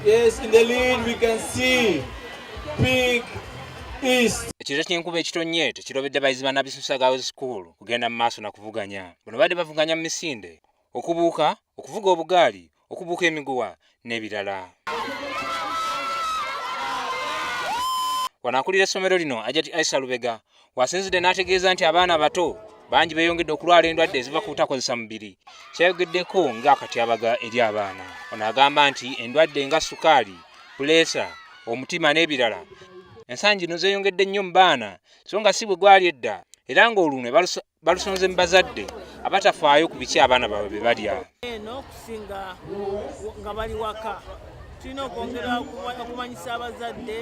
Yes, in the lead we can see Pink East. Ekire kyenkuba ekitonye tekirobedde bayizi ba Nabisunsa Girls School kugenda mu maaso na kuvuganya. Bano badde bavuganya mu misinde, okubuuka, okuvuga obugaali, okubuuka emiguwa n'ebirala. Wano akulira essomero lino Ajati Aisa Lubega wasinzidde n'ategeeza nti abaana abato bangi beeyongedde okulwala endwadde eziva ku butakozesa mibiri. Kyayogeddeko ng'akatyabaga eri abaana. Ono agamba nti endwadde nga sukaali, puleesa, omutima n'ebirala ensangi no zeeyongedde nnyo mu baana so nga si bwe gwali edda era ng'olunwe balusonze mu bazadde abatafaayo ku biki abaana baabwe bye balya. Eno okusinga nga bali waka tulina okwongera okumanyisa abazadde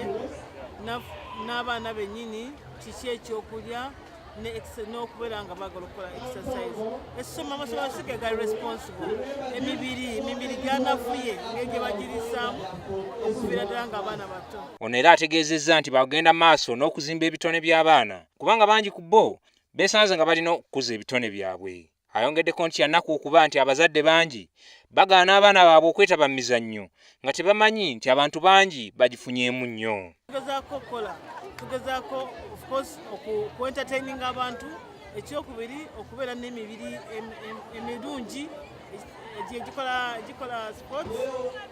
n'abaana bennyini kiki ekyokulya n'okubeera nga baagala okukola exercise. Essoma amasomero si ge gali responsible. Emibiri gyanafuye ngeri gye bagirisaamu okuviira ddala ng'abaana bato. Ono era ategeezezza nti bagenda maaso n'okuzimba ebitone by'abaana kubanga bangi ku bo beesanze nga balina okukuza ebitone byabwe. Ayongeddeko nti yannaku okuba nti abazadde bangi bagaana abaana baabwe okwetaba mu mizannyo nga tebamanyi nti abantu bangi bagifunyeemu nnyo. Tugezaako of course ku-entertaining abantu, ekyokubiri okubeera n'emibiri emirungi gikola sports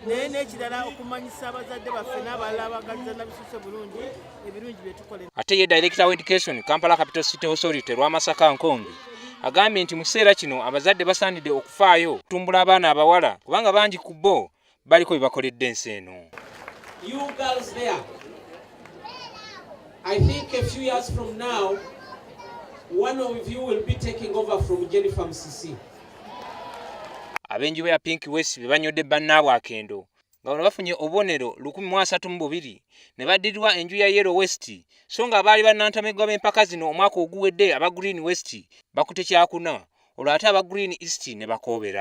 naye n'ekirala okumanyisa abazadde baffe n'abalala abagaliza Nabisunsa bulungi ebirungi bye tukola. Ate ye Director of Education Kampala Capital City Authority Lwamasaka Nkonge agambye nti mu kiseera kino abazadde basaanidde okufaayo okutumbula abaana abawala kubanga bangi ku bo baliko bye bakoledde ensi eno. You girls there, I think a few years from now, one of you will be taking over from Jennifer Musisi. Abenjuba ya Pink West be banyodde bannaabwe akendo nga bano bafunye obubonero 132 ne baddirirwa enju ya Yellow West so nga abaali bannantamegwa b'empaka zino omwaka oguwedde aba Green West bakutte kyakuna olwo ate aba Green East ne bakoobera.